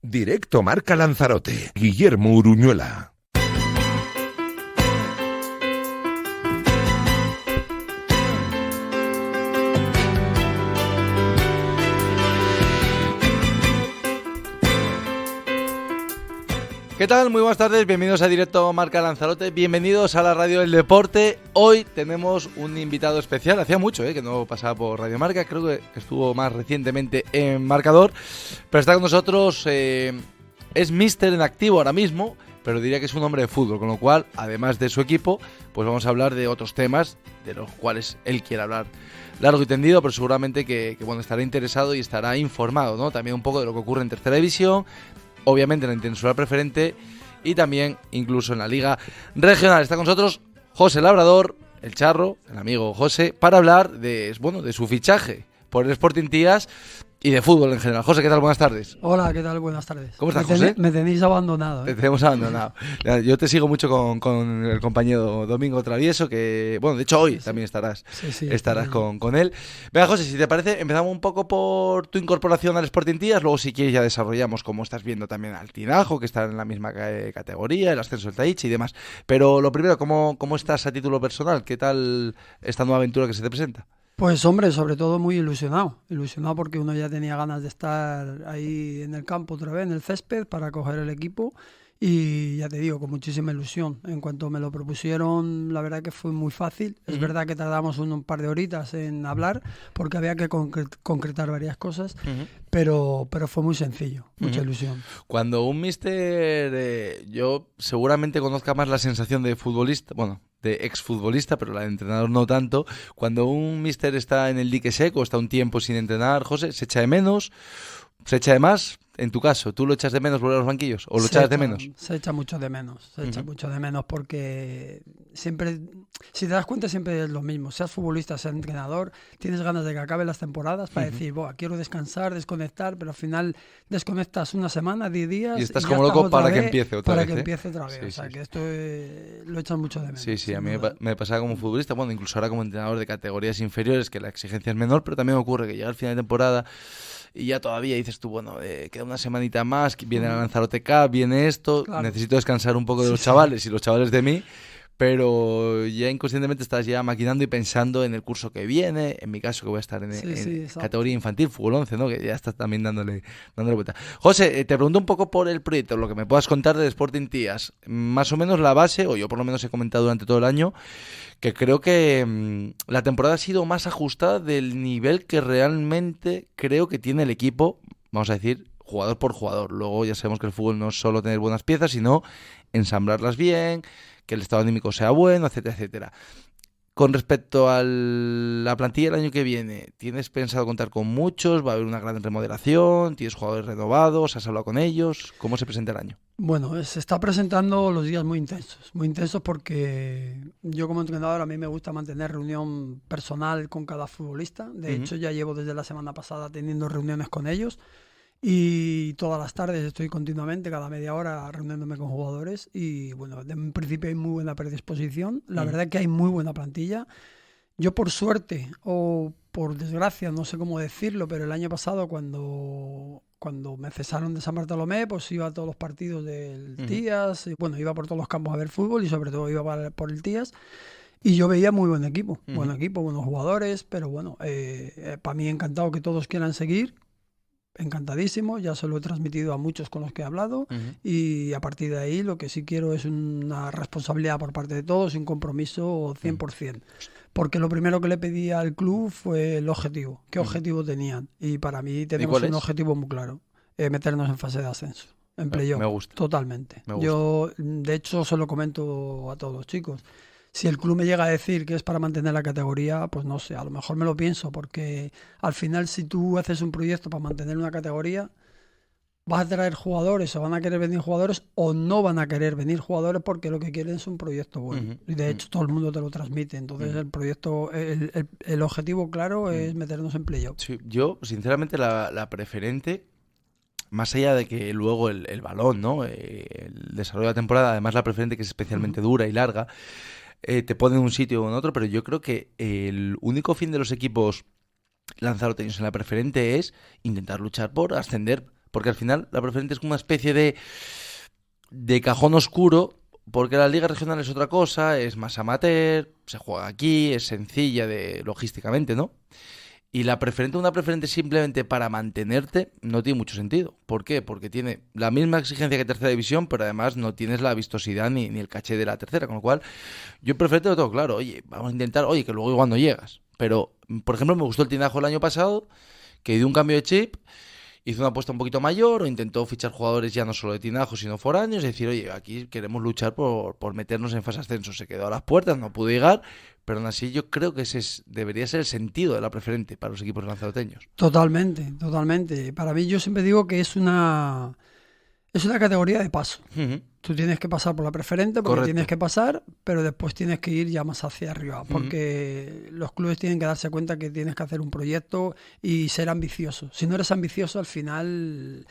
Directo Marca Lanzarote. Guillermo Uruñuela. ¿Qué tal? Muy buenas tardes, bienvenidos a Directo Marca Lanzarote, bienvenidos a la Radio del Deporte. Hoy tenemos un invitado especial, hacía mucho que no pasaba por Radio Marca, creo que estuvo más recientemente en Marcador, pero está con nosotros, es míster en activo ahora mismo, pero diría que es un hombre de fútbol, con lo cual, además de su equipo, pues vamos a hablar de otros temas de los cuales él quiere hablar largo y tendido, pero seguramente que bueno, estará interesado y estará informado, ¿no? También un poco de lo que ocurre en Tercera División, obviamente en la Internacional Preferente y también incluso en la Liga Regional. Está con nosotros José Labrador, el Charro, el amigo José, para hablar de su fichaje por el Sporting Tías y de fútbol en general. José, ¿qué tal? Buenas tardes. Hola, ¿qué tal? Buenas tardes. ¿Cómo estás, José? Me tenéis abandonado. Te tenemos abandonado. Yo te sigo mucho con el compañero Domingo Travieso, que, bueno, de hecho hoy también estarás con él. Venga, José, si te parece, empezamos un poco por tu incorporación al Sporting Tías, luego si quieres ya desarrollamos cómo estás viendo también al Tinajo, que está en la misma categoría, el ascenso del Taichi y demás. Pero lo primero, ¿cómo estás a título personal? ¿Qué tal esta nueva aventura que se te presenta? Pues hombre, sobre todo muy ilusionado porque uno ya tenía ganas de estar ahí en el campo otra vez, en el césped, para coger el equipo y ya te digo, con muchísima ilusión. En cuanto me lo propusieron, la verdad que fue muy fácil. Es verdad que tardamos un par de horitas en hablar porque había que concretar varias cosas, pero fue muy sencillo, mucha ilusión. Cuando un míster, yo seguramente conozca más la sensación de futbolista, de exfutbolista, pero la de entrenador no tanto. Cuando un míster está en el dique seco, está un tiempo sin entrenar, José, ¿se echa de menos? ¿Se echa de más? En tu caso, ¿tú lo echas de menos volver a los banquillos? ¿O lo echas de menos? Se echa mucho de menos. Echa mucho de menos porque siempre, si te das cuenta, siempre es lo mismo. Seas futbolista, seas entrenador, tienes ganas de que acaben las temporadas para decir, quiero descansar, desconectar, pero al final desconectas una semana, 10 días... Y estás como loco para que empiece otra vez. Para que empiece otra vez. Sí, que esto lo echas mucho de menos. Sí, a mí me pasaba como futbolista, incluso ahora como entrenador de categorías inferiores, que la exigencia es menor, pero también ocurre que llega al final de temporada y ya todavía dices tú, queda una semanita más, viene la Lanzarote Cup, viene esto, claro. Necesito descansar un poco de los chavales y los chavales de mí, pero ya inconscientemente estás ya maquinando y pensando en el curso que viene, en mi caso que voy a estar en categoría infantil, fútbol 11, ¿no? Que ya estás también dándole vuelta. José, te pregunto un poco por el proyecto, lo que me puedas contar de Sporting Tías, más o menos la base, o yo por lo menos he comentado durante todo el año, que creo que la temporada ha sido más ajustada del nivel que realmente creo que tiene el equipo, vamos a decir, jugador por jugador. Luego ya sabemos que el fútbol no es solo tener buenas piezas, sino ensamblarlas bien, que el estado anímico sea bueno, etcétera, etcétera. Con respecto a la plantilla del año que viene, ¿tienes pensado contar con muchos? ¿Va a haber una gran remodelación? ¿Tienes jugadores renovados? ¿Has hablado con ellos? ¿Cómo se presenta el año? Bueno, se está presentando los días muy intensos porque yo como entrenador a mí me gusta mantener reunión personal con cada futbolista. De hecho, ya llevo desde la semana pasada teniendo reuniones con ellos y todas las tardes estoy continuamente, cada media hora, reuniéndome con jugadores y bueno, en principio hay muy buena predisposición. La verdad es que hay muy buena plantilla. Yo por suerte o por desgracia, no sé cómo decirlo, pero el año pasado cuando me cesaron de San Bartolomé, pues iba a todos los partidos del Tías, iba por todos los campos a ver fútbol y sobre todo iba por el Tías y yo veía muy buen equipo, buenos jugadores, pero para mí encantado que todos quieran seguir, encantadísimo, ya se lo he transmitido a muchos con los que he hablado y a partir de ahí lo que sí quiero es una responsabilidad por parte de todos y un compromiso 100%. Porque lo primero que le pedí al club fue el objetivo. ¿Qué objetivo tenían? Y para mí tenemos un objetivo muy claro. Meternos en fase de ascenso. En playoff. Me gusta. Totalmente. Me gusta. Yo, de hecho, se lo comento a todos los chicos. Si el club me llega a decir que es para mantener la categoría, pues no sé, a lo mejor me lo pienso. Porque al final, si tú haces un proyecto para mantener una categoría, vas a traer jugadores o van a querer venir jugadores o no van a querer venir jugadores porque lo que quieren es un proyecto bueno. Y de hecho todo el mundo te lo transmite. Entonces el proyecto, el objetivo claro es meternos en playoff. Sí, yo, sinceramente, la preferente, más allá de que luego el balón, ¿no? El desarrollo de la temporada, además la preferente que es especialmente dura y larga, te pone en un sitio o en otro, pero yo creo que el único fin de los equipos lanzaroteños en la preferente es intentar luchar por ascender Porque al final la preferente es como una especie de cajón oscuro, porque la liga regional es otra cosa, es más amateur, se juega aquí, es sencilla logísticamente, ¿no? Y una preferente simplemente para mantenerte no tiene mucho sentido. ¿Por qué? Porque tiene la misma exigencia que tercera división, pero además no tienes la vistosidad ni el caché de la tercera. Con lo cual, yo en preferente lo tengo claro. Oye, vamos a intentar, que luego igual no llegas. Pero, por ejemplo, me gustó el Tinajo el año pasado, que dio un cambio de chip, hizo una apuesta un poquito mayor, o intentó fichar jugadores ya no solo de Tinajo, sino foráneos, y decir, oye, aquí queremos luchar por meternos en fase ascenso. Se quedó a las puertas, no pudo llegar, pero aún así yo creo que debería ser el sentido de la preferente para los equipos lanzaroteños. Totalmente, totalmente. Para mí yo siempre digo que es una categoría de paso. Uh-huh. Tú tienes que pasar por la preferente porque Correcto. tienes que pasar, pero después tienes que ir ya más hacia arriba, porque los clubes tienen que darse cuenta que tienes que hacer un proyecto y ser ambicioso. Si no eres ambicioso, al final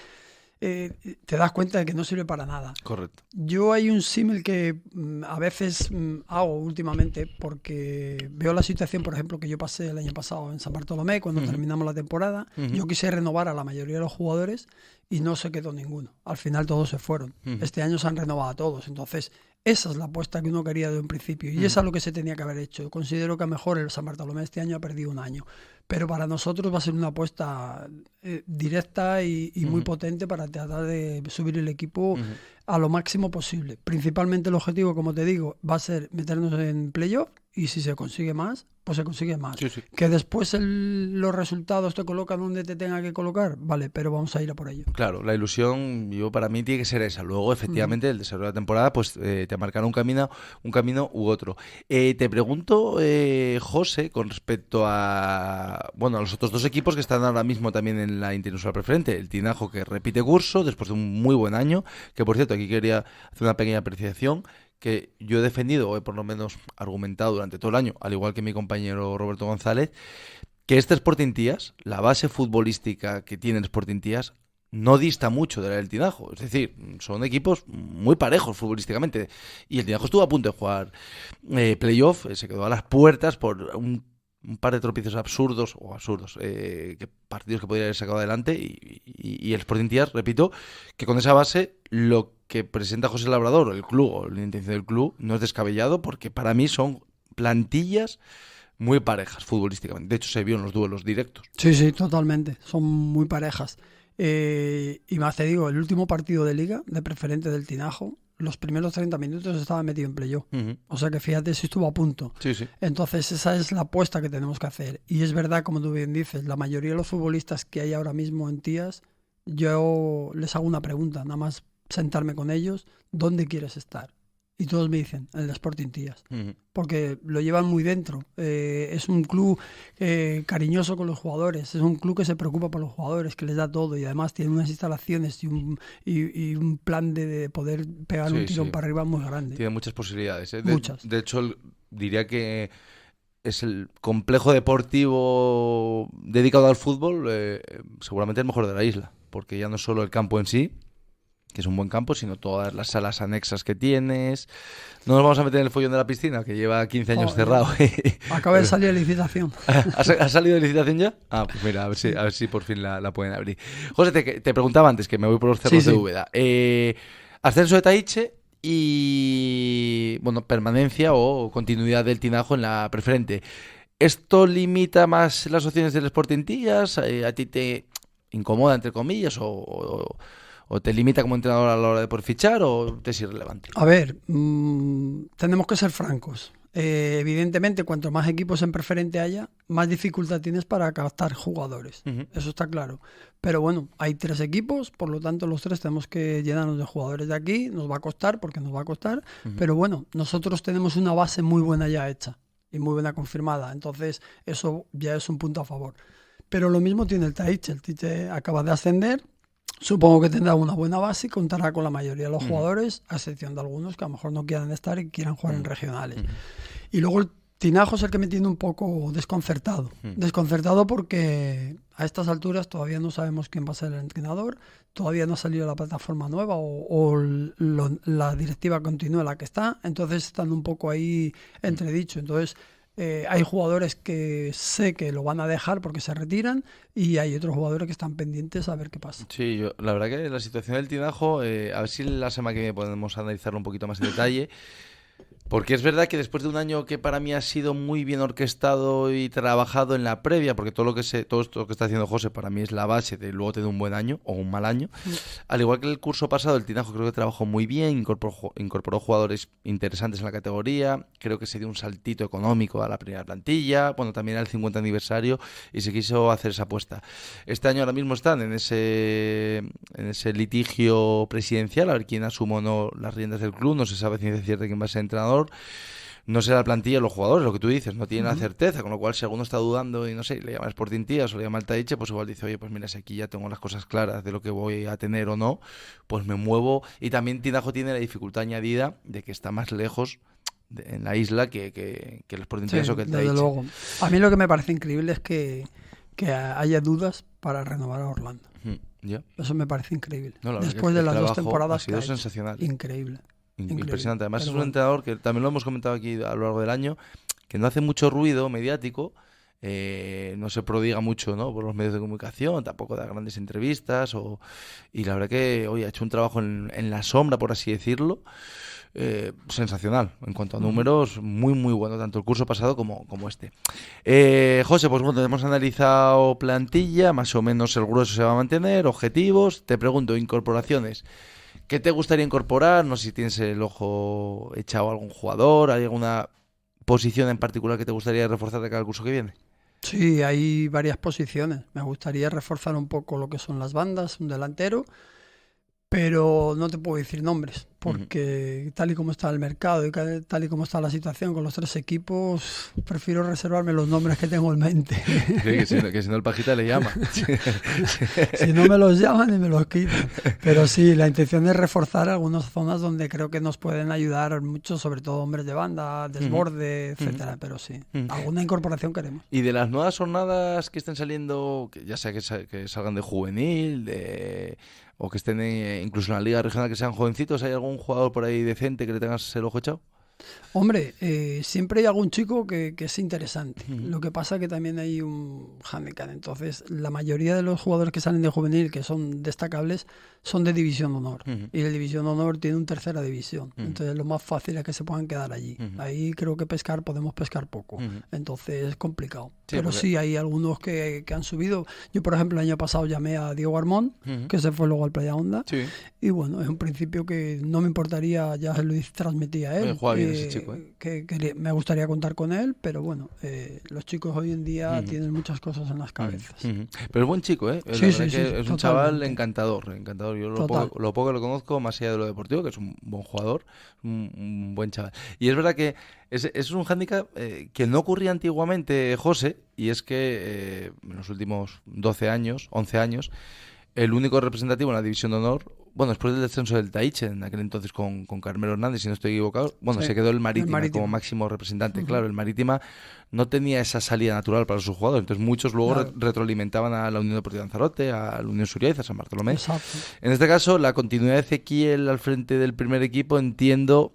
te das cuenta de que no sirve para nada. Correcto. Yo hay un símil que a veces hago últimamente porque veo la situación, por ejemplo, que yo pasé el año pasado en San Bartolomé cuando terminamos la temporada. Yo quise renovar a la mayoría de los jugadores y no se quedó ninguno. Al final todos se fueron. Este año se han renovado a todos. Entonces, esa es la apuesta que uno quería de un principio y esa es lo que se tenía que haber hecho. Considero que a lo mejor el San Bartolomé este año ha perdido un año. Pero para nosotros va a ser una apuesta directa y muy potente para tratar de subir el equipo a lo máximo posible. Principalmente el objetivo, como te digo, va a ser meternos en playoff y si se consigue más, pues se consigue más. Sí, sí. Que después los resultados te colocan donde te tenga que colocar, vale, pero vamos a ir a por ello. Claro, la ilusión, para mí tiene que ser esa. Luego, efectivamente, el desarrollo de la temporada, pues te marcará un camino u otro. Te pregunto, José, con respecto a los otros dos equipos que están ahora mismo también en la Interinsular Preferente, el Tinajo, que repite curso después de un muy buen año, que por cierto, aquí quería hacer una pequeña apreciación, que yo he defendido, o he por lo menos argumentado durante todo el año, al igual que mi compañero Roberto González, que este Sporting Tías, la base futbolística que tiene el Sporting Tías, no dista mucho de la del Tinajo. Es decir, son equipos muy parejos futbolísticamente. Y el Tinajo estuvo a punto de jugar playoff, se quedó a las puertas por un par de tropiezos absurdos, partidos que podría haber sacado adelante, y el Sporting Tías, repito, que con esa base lo que presenta José Labrador, el club, o la intención del club, no es descabellado, porque para mí son plantillas muy parejas futbolísticamente. De hecho, se vio en los duelos directos. Sí, totalmente. Son muy parejas. Y más te digo, el último partido de liga de preferente del Tinajo, los primeros 30 minutos estaba metido en playoff. O sea que fíjate si estuvo a punto. Sí. Entonces esa es la apuesta que tenemos que hacer. Y es verdad, como tú bien dices, la mayoría de los futbolistas que hay ahora mismo en Tías, yo les hago una pregunta, nada más sentarme con ellos, ¿dónde quieres estar? Y todos me dicen, el Sporting Tías, porque lo llevan muy dentro. Es un club cariñoso con los jugadores, es un club que se preocupa por los jugadores, que les da todo, y además tiene unas instalaciones y un plan de poder pegar un tirón para arriba muy grande. Tiene muchas posibilidades. Muchas. De hecho, diría que es el complejo deportivo dedicado al fútbol, seguramente el mejor de la isla, porque ya no solo el campo en sí, que es un buen campo, sino todas las salas anexas que tienes. No nos vamos a meter en el follón de la piscina, que lleva 15 años cerrado. Acaba de salir de licitación. ¿Ha salido de licitación ya? Ah, pues mira, a ver si por fin la pueden abrir. José, te preguntaba antes, que me voy por los cerros de Úbeda. Ascenso de Taiche y permanencia o continuidad del Tinajo en la preferente. ¿Esto limita más las opciones del Sporting Tías? ¿A ti te incomoda, entre comillas, o te limita como entrenador a la hora de poder fichar, o te es irrelevante? A ver, tenemos que ser francos. Evidentemente, cuanto más equipos en preferente haya, más dificultad tienes para captar jugadores. Eso está claro. Pero bueno, hay 3 equipos, por lo tanto los 3 tenemos que llenarnos de jugadores de aquí. Nos va a costar, porque nos va a costar. Pero bueno, nosotros tenemos una base muy buena ya hecha y muy buena confirmada. Entonces, eso ya es un punto a favor. Pero lo mismo tiene el Taiche. El Taiche acaba de ascender. Supongo que tendrá una buena base y contará con la mayoría de los jugadores, a excepción de algunos que a lo mejor no quieran estar y quieran jugar en regionales. Y luego el Tinajo es el que me tiene un poco desconcertado. Desconcertado porque a estas alturas todavía no sabemos quién va a ser el entrenador, todavía no ha salido la plataforma nueva la directiva continúa la que está, entonces están un poco ahí entredicho. Entonces Hay jugadores que sé que lo van a dejar porque se retiran y hay otros jugadores que están pendientes a ver qué pasa. Sí, la verdad que la situación del Tinajo, a ver si la semana que viene podemos analizarlo un poquito más en detalle. Porque es verdad que después de un año que para mí ha sido muy bien orquestado y trabajado en la previa, porque todo esto que está haciendo José para mí es la base de luego tener un buen año o un mal año. Al igual que el curso pasado, el Tinajo creo que trabajó muy bien, incorporó jugadores interesantes en la categoría, creo que se dio un saltito económico a la primera plantilla, bueno, también era el 50 aniversario y se quiso hacer esa apuesta. Este año ahora mismo están en ese litigio presidencial, a ver quién asume o no las riendas del club, no se sabe ciencia cierta quién va a ser entrenador. No sé la plantilla, los jugadores, lo que tú dices, no tienen la certeza, con lo cual si alguno está dudando y no sé, le llama Sporting Tías o le llama el Taiche, pues igual dice, oye, pues mira, si aquí ya tengo las cosas claras de lo que voy a tener o no, pues me muevo. Y también Tinajo tiene la dificultad añadida de que está más lejos en la isla que el Sporting Tías o que el Taiche. Desde luego. A mí lo que me parece increíble es que haya dudas para renovar a Orlando. ¿Ya? Eso me parece increíble. No, después de las 2 temporadas ha sido sensacional. Increíble. Impresionante. Además, Pero es un entrenador que también lo hemos comentado aquí a lo largo del año, que no hace mucho ruido mediático, no se prodiga mucho, ¿no?, por los medios de comunicación, tampoco da grandes entrevistas, y la verdad que hoy ha hecho un trabajo en la sombra, por así decirlo, sensacional. En cuanto a números, muy muy bueno, tanto el curso pasado como este. José, pues bueno, hemos analizado plantilla, más o menos el grueso se va a mantener, objetivos. Te pregunto, incorporaciones. ¿Qué te gustaría incorporar? No sé si tienes el ojo echado a algún jugador. ¿Hay alguna posición en particular que te gustaría reforzar de cara al curso que viene? Sí, hay varias posiciones. Me gustaría reforzar un poco lo que son las bandas, un delantero, pero no te puedo decir nombres, porque tal y como está el mercado y tal y como está la situación con los 3 equipos, prefiero reservarme los nombres que tengo en mente. Sí, que si no el Pajita le llama. Si no me los llaman y me los quitan. Pero sí, la intención es reforzar algunas zonas donde creo que nos pueden ayudar mucho, sobre todo hombres de banda, desborde, etcétera. Pero sí, alguna incorporación queremos. Y de las nuevas jornadas que estén saliendo, que ya sea que salgan de juvenil, o que estén incluso en la liga regional, que sean jovencitos, ¿hay algún jugador por ahí decente que le tengas el ojo echado? Hombre, siempre hay algún chico que es interesante. Lo que pasa que también hay un handicap. Entonces, la mayoría de los jugadores que salen de juvenil, que son destacables, son de División de Honor. Y el División de Honor tiene un tercera división. Entonces, lo más fácil es que se puedan quedar allí. Ahí creo que podemos pescar poco. Entonces, es complicado. Sí, pero sí, hay algunos que han subido. Yo, por ejemplo, el año pasado llamé a Diego Armón, que se fue luego al Playa Honda. Sí. Y bueno, es un principio que no me importaría, ya se lo transmití a él. Ese chico, que me gustaría contar con él, pero bueno, los chicos hoy en día tienen muchas cosas en las cabezas. Pero es buen chico, ¿eh? Sí, es un chaval encantador. Yo lo poco que lo conozco, más allá de lo deportivo, que es un buen jugador, un buen chaval. Y es verdad que es un hándicap que no ocurría antiguamente, José, y es que en los últimos 11 años, el único representativo en la División de Honor, bueno, después del descenso del Taiche, en aquel entonces con Carmelo Hernández, si no estoy equivocado, bueno, se quedó el Marítima como máximo representante. Claro, el Marítima no tenía esa salida natural para sus jugadores, entonces muchos luego retroalimentaban a la Unión Deportiva Lanzarote, a la Unión Suriaiza, a San Bartolomé. Exacto. En este caso, la continuidad de Ezequiel al frente del primer equipo, entiendo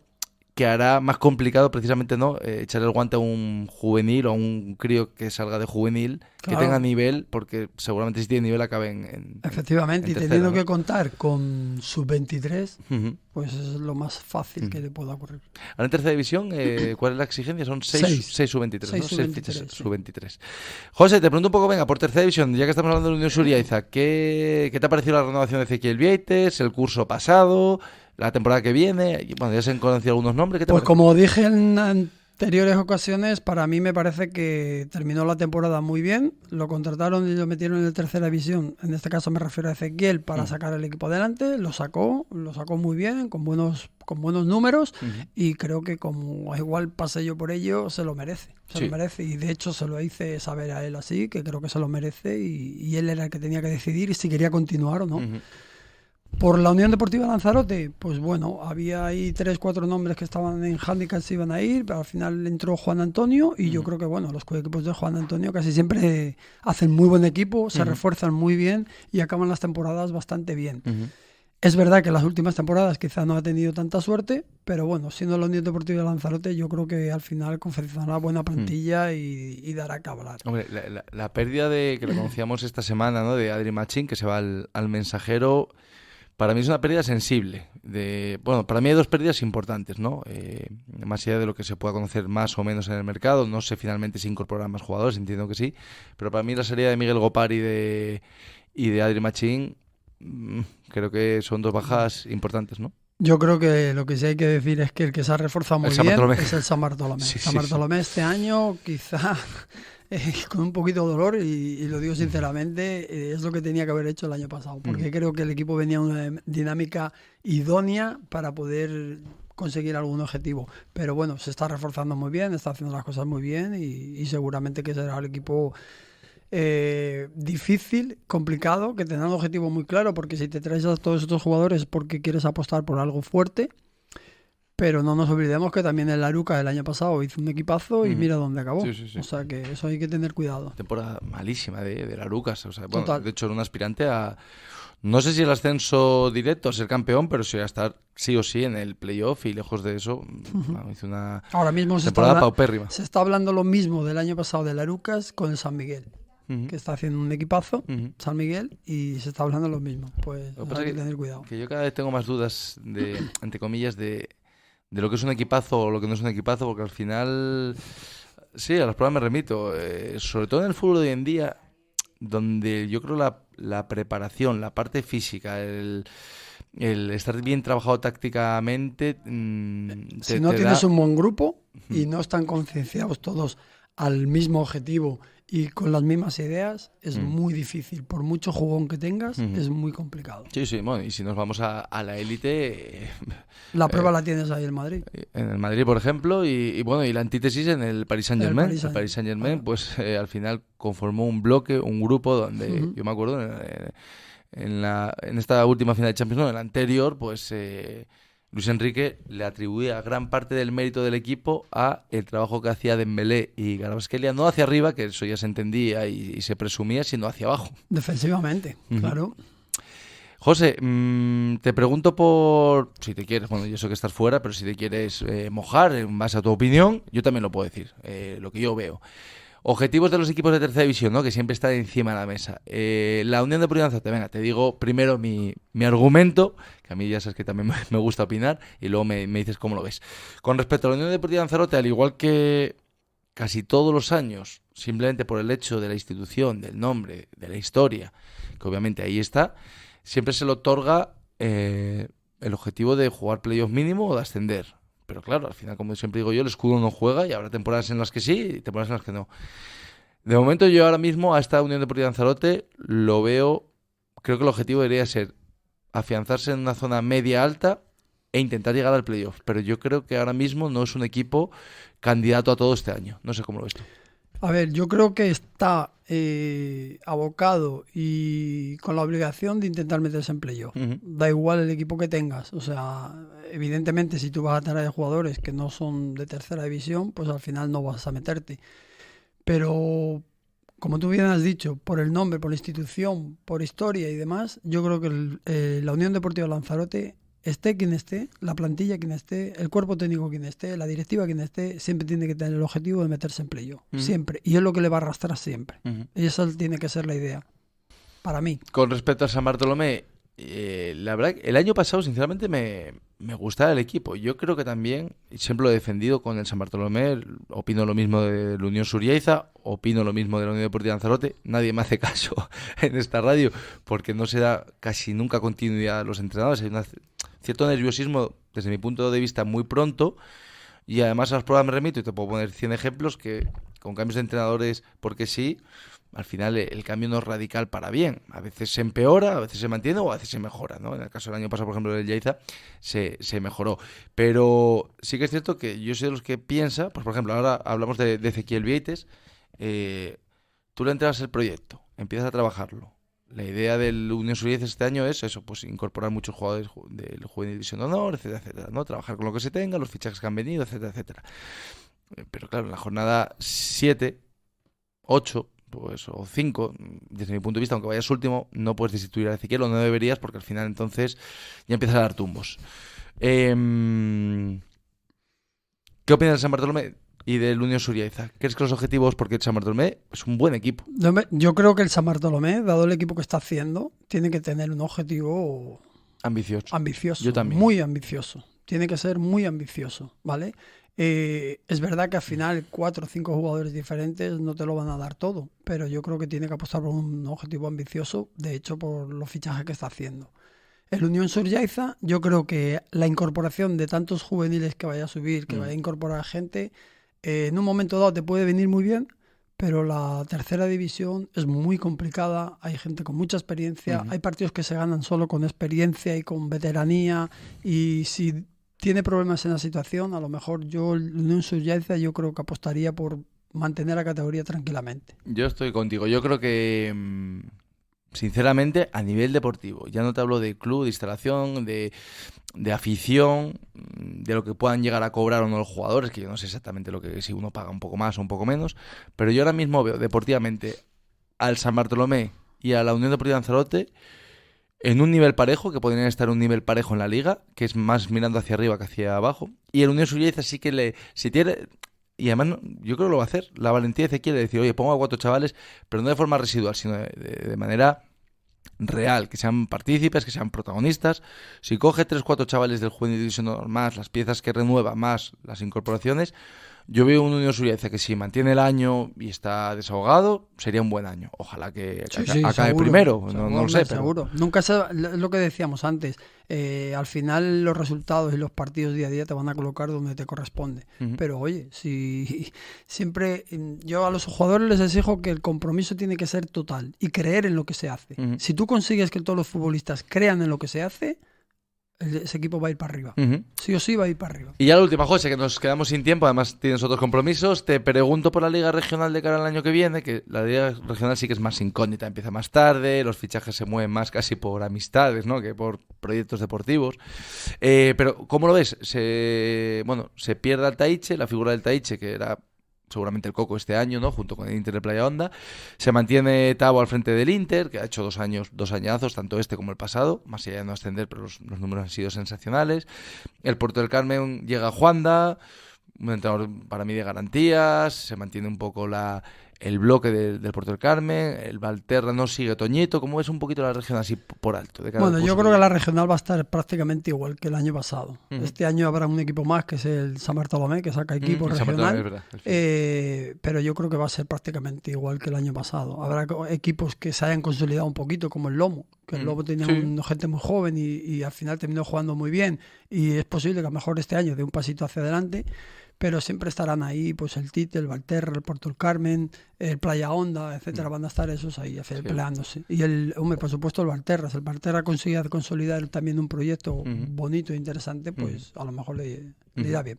que hará más complicado precisamente echar el guante a un juvenil o a un crío que salga de juvenil, que tenga nivel, porque seguramente si tiene nivel acabe en efectivamente, en tercera, y teniendo que contar con sub-23, pues es lo más fácil que le pueda ocurrir. Ahora en tercera división, ¿cuál es la exigencia? Son 6 sub-23, 6 sub-23, sub-23. José, te pregunto un poco, venga, por tercera división, ya que estamos hablando de la Unión Suriaiza, ¿qué te ha parecido la renovación de Ezequiel Vieites, el curso pasado, la temporada que viene? Bueno, ya se han conocido algunos nombres. ¿Qué te parece? Como dije en anteriores ocasiones, para mí me parece que terminó la temporada muy bien. Lo contrataron y lo metieron en la tercera división. En este caso me refiero a Ezequiel para sacar el equipo adelante. Lo sacó muy bien, con buenos números. Y creo que como igual pasé yo por ello, se lo merece. Lo merece. Y de hecho se lo hice saber a él así, que creo que se lo merece. Y él era el que tenía que decidir si quería continuar o no. Por la Unión Deportiva Lanzarote, pues bueno, había ahí 3-4 nombres que estaban en handicap, se iban a ir, pero al final entró Juan Antonio y yo creo que bueno, los equipos de Juan Antonio casi siempre hacen muy buen equipo, se refuerzan muy bien y acaban las temporadas bastante bien. Es verdad que en las últimas temporadas quizá no ha tenido tanta suerte, pero bueno, siendo la Unión Deportiva de Lanzarote, yo creo que al final confeccionará buena plantilla y dará que hablar. Hombre, la pérdida de que lo conocíamos esta semana, ¿no? De Adri Machín, que se va al Mensajero, para mí es una pérdida sensible. Bueno, para mí hay dos pérdidas importantes, ¿no? Más allá de lo que se pueda conocer más o menos en el mercado, no sé finalmente si incorporarán más jugadores, entiendo que sí, pero para mí la salida de Miguel Gopar y de Adri Machín, creo que son dos bajas importantes, ¿no? Yo creo que lo que sí hay que decir es que el que se ha reforzado muy bien es el San Bartolomé. Sí, San Bartolomé este año quizá con un poquito de dolor, y lo digo sinceramente, es lo que tenía que haber hecho el año pasado, porque creo que el equipo venía en una dinámica idónea para poder conseguir algún objetivo. Pero bueno, se está reforzando muy bien, está haciendo las cosas muy bien y seguramente que será el equipo difícil, complicado, que tendrá un objetivo muy claro, porque si te traes a todos estos jugadores porque quieres apostar por algo fuerte, pero no nos olvidemos que también el Aruca el año pasado hizo un equipazo y mira dónde acabó. Sí. O sea que eso hay que tener cuidado. Temporada malísima de Arucas, o sea, bueno, Total. de hecho era un aspirante a, no sé si el ascenso directo a ser campeón, pero sí a estar sí o sí en el playoff, y lejos de eso, hizo una Ahora mismo temporada paupérrima. se está hablando lo mismo del año pasado del Arucas con el San Miguel, que está haciendo un equipazo, San Miguel, y se está hablando lo mismo. Pues hay que tener cuidado. Que yo cada vez tengo más dudas de, entre comillas, de lo que es un equipazo o lo que no es un equipazo, porque al final, sí, a las pruebas me remito, sobre todo en el fútbol de hoy en día, donde yo creo la preparación, la parte física, el estar bien trabajado tácticamente, si no tienes un buen grupo y no están concienciados todos al mismo objetivo y con las mismas ideas, es muy difícil. Por mucho jugón que tengas, es muy complicado. Sí, bueno, y si nos vamos a la élite... La prueba la tienes ahí en Madrid. En el Madrid, por ejemplo, y bueno, y la antítesis en el Paris Saint-Germain. El Paris Saint-Germain, pues al final conformó un bloque, un grupo donde, yo me acuerdo, en esta última final de Champions, no, en la anterior, pues... Luis Enrique le atribuía gran parte del mérito del equipo a el trabajo que hacía Dembélé y Kvaratskhelia, no hacia arriba, que eso ya se entendía y se presumía, sino hacia abajo. Defensivamente, claro. José, te pregunto por, si te quieres, bueno, yo sé que estás fuera, pero si te quieres mojar en base a tu opinión, yo también lo puedo decir, lo que yo veo. Objetivos de los equipos de tercera división, ¿no? Que siempre están encima de la mesa. La Unión Deportiva Lanzarote, venga, te digo primero mi argumento, que a mí ya sabes que también me gusta opinar, y luego me dices cómo lo ves. Con respecto a la Unión Deportiva Lanzarote, al igual que casi todos los años, simplemente por el hecho de la institución, del nombre, de la historia, que obviamente ahí está, siempre se le otorga el objetivo de jugar playoff mínimo o de ascender. Pero claro, al final, como siempre digo yo, el escudo no juega y habrá temporadas en las que sí y temporadas en las que no. De momento yo ahora mismo a esta Unión Deportiva Lanzarote lo veo, creo que el objetivo debería ser afianzarse en una zona media-alta e intentar llegar al playoff. Pero yo creo que ahora mismo no es un equipo candidato a todo este año. No sé cómo lo ves tú. A ver, yo creo que está abocado y con la obligación de intentar meterse en playoff. Da igual el equipo que tengas. O sea, evidentemente si tú vas a tener jugadores que no son de tercera división, pues al final no vas a meterte. Pero, como tú bien has dicho, por el nombre, por la institución, por historia y demás, yo creo que la Unión Deportiva Lanzarote, esté quien esté, la plantilla quien esté, el cuerpo técnico quien esté, la directiva quien esté, siempre tiene que tener el objetivo de meterse en playoff. Siempre. Y es lo que le va a arrastrar siempre. Y esa tiene que ser la idea. Para mí. Con respecto a San Bartolomé, la verdad que el año pasado, sinceramente, me gustaba el equipo. Yo creo que también, y siempre lo he defendido con el San Bartolomé, opino lo mismo de la Unión Suriaiza, opino lo mismo de la Unión Deportiva Lanzarote. Nadie me hace caso en esta radio porque no se da casi nunca continuidad a los entrenadores. Hay un cierto nerviosismo, desde mi punto de vista, muy pronto. Y además a las pruebas me remito y te puedo poner 100 ejemplos que con cambios de entrenadores, porque sí, al final el cambio no es radical para bien. A veces se empeora, a veces se mantiene o a veces se mejora, ¿no? En el caso del año pasado, por ejemplo, del Yaiza, se mejoró. Pero sí que es cierto que yo soy de los que piensa, pues por ejemplo, ahora hablamos de Ezequiel Vieites, tú le entregas el proyecto, empiezas a trabajarlo. La idea del Unión Suriaiza este año es eso, pues incorporar muchos jugadores del Juvenil División de Honor, etcétera, etcétera, ¿no? Trabajar con lo que se tenga, los fichajes que han venido, etcétera, etcétera. Pero claro, en la jornada 7, 8... pues o 5, desde mi punto de vista, aunque vayas último, no puedes destituir a Ezequiel, o no deberías, porque al final entonces ya empiezas a dar tumbos. ¿Qué opinas de San Bartolomé y del Unión Suriaiza? ¿Crees que los objetivos, porque el San Bartolomé es un buen equipo? Yo creo que el San Bartolomé, dado el equipo que está haciendo, tiene que tener un objetivo ambicioso. Yo también. Muy ambicioso. Tiene que ser muy ambicioso, ¿vale? Es verdad que al final 4 o 5 jugadores diferentes no te lo van a dar todo, pero yo creo que tiene que apostar por un objetivo ambicioso, de hecho, por los fichajes que está haciendo. El Unión Suriaiza, yo creo que la incorporación de tantos juveniles que vaya a subir, que vaya a incorporar gente, en un momento dado te puede venir muy bien, pero la tercera división es muy complicada, hay gente con mucha experiencia, hay partidos que se ganan solo con experiencia y con veteranía, y si tiene problemas en la situación, a lo mejor yo, el Unión Suriaiza, yo creo que apostaría por mantener la categoría tranquilamente. Yo estoy contigo, yo creo que sinceramente, a nivel deportivo, ya no te hablo de club, de instalación, de afición, de lo que puedan llegar a cobrar o no los jugadores, que yo no sé exactamente lo que si uno paga un poco más o un poco menos, pero yo ahora mismo veo deportivamente al San Bartolomé y a la Unión Deportiva Lanzarote en un nivel parejo, que podrían estar en un nivel parejo en la liga, que es más mirando hacia arriba que hacia abajo, y el Unión Suriaiza sí que si tiene... Y además, yo creo que lo va a hacer. La valentía de Ezequiel de decir, oye, pongo a 4 chavales, pero no de forma residual, sino de manera real, que sean partícipes, que sean protagonistas. Si coge 3-4 chavales del Juvenil Division más las piezas que renueva, más las incorporaciones, yo veo un Unión Suriaiza que si mantiene el año y está desahogado, sería un buen año. Ojalá que acabe seguro, primero, seguro, no lo sé. Seguro. Nunca lo que decíamos antes, al final los resultados y los partidos día a día te van a colocar donde te corresponde. Pero oye, si siempre yo a los jugadores les exijo que el compromiso tiene que ser total y creer en lo que se hace. Si tú consigues que todos los futbolistas crean en lo que se hace, ese equipo va a ir para arriba. Sí o sí va a ir para arriba. Y ya la última, José, que nos quedamos sin tiempo, además tienes otros compromisos. Te pregunto por la Liga Regional de cara al año que viene, que la Liga Regional sí que es más incógnita, empieza más tarde, los fichajes se mueven más casi por amistades, ¿no?, que por proyectos deportivos. Pero, ¿cómo lo ves? Se pierde al Taiche, la figura del Taiche, que era seguramente el coco este año, ¿no?, junto con el Inter de Playa Honda. Se mantiene Tabo al frente del Inter, que ha hecho 2 añazos, tanto este como el pasado, más allá de no ascender, pero los números han sido sensacionales. El Puerto del Carmen llega a Juanda, un entrenador para mí de garantías, se mantiene un poco el bloque del Puerto del Carmen, el Valterra no sigue Toñito. ¿Cómo es un poquito la regional así por alto? Bueno, yo creo que la regional va a estar prácticamente igual que el año pasado. Este año habrá un equipo más, que es el San Bartolomé, que saca equipo regional, es verdad, pero yo creo que va a ser prácticamente igual que el año pasado. Habrá equipos que se hayan consolidado un poquito, como el Lomo, que el Lomo tenía gente muy joven y al final terminó jugando muy bien, y es posible que a lo mejor este año dé un pasito hacia adelante, pero siempre estarán ahí, pues el Tite, el Valterra, el Puerto del Carmen, el Playa Honda, etcétera, van a estar esos ahí peleándose. Y por supuesto el Valterra, si el Valterra consigue consolidar también un proyecto bonito e interesante, pues a lo mejor le irá bien.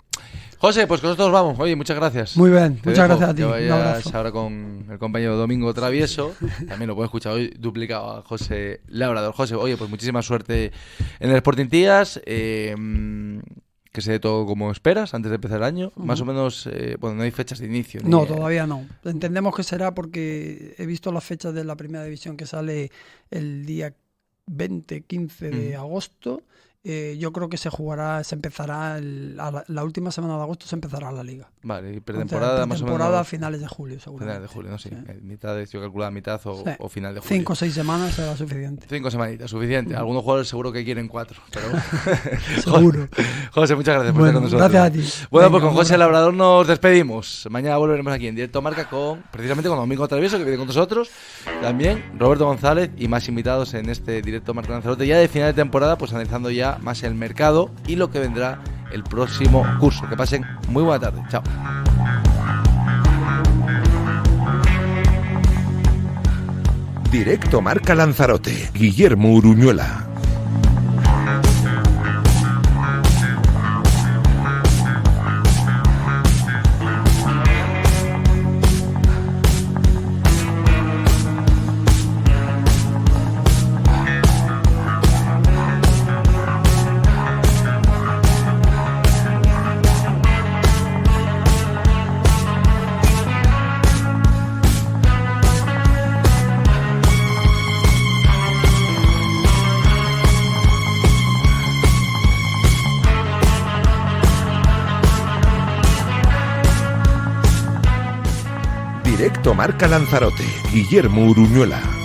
José, pues con nosotros vamos. Oye, muchas gracias. Muy bien, muchas gracias a ti. Que vayas ahora con el compañero Domingo Travieso. También lo puedes escuchar hoy duplicado a José Labrador. José, oye, pues muchísima suerte en el Sporting Tías. Que se dé todo como esperas antes de empezar el año. Más o menos, no hay fechas de inicio. No, todavía no. Entendemos que será porque he visto las fechas de la primera división que sale el día 20-15 de agosto. Yo creo que se empezará la última semana de agosto se empezará la liga. Vale, y pretemporada más o menos. Pretemporada a finales de julio, seguro. Finales de julio, ¿no? Sí. Yo calculaba mitad o final de julio. 5 o 6 semanas será suficiente. 5 semanitas, suficiente. Algunos jugadores seguro que quieren 4, pero... Seguro. José, muchas gracias por estar con nosotros. Gracias a ti. Bueno, pues con José Labrador nos despedimos. Mañana volveremos aquí en Directo Marca precisamente con Domingo Travieso, que viene con nosotros. También Roberto González y más invitados en este Directo Marca Lanzarote. Ya de final de temporada, pues analizando ya más el mercado y lo que vendrá el próximo curso. Que pasen muy buena tarde. Chao. Directo Marca Lanzarote. Guillermo Uruñuela. Directo Marca Lanzarote. Guillermo Uruñuela.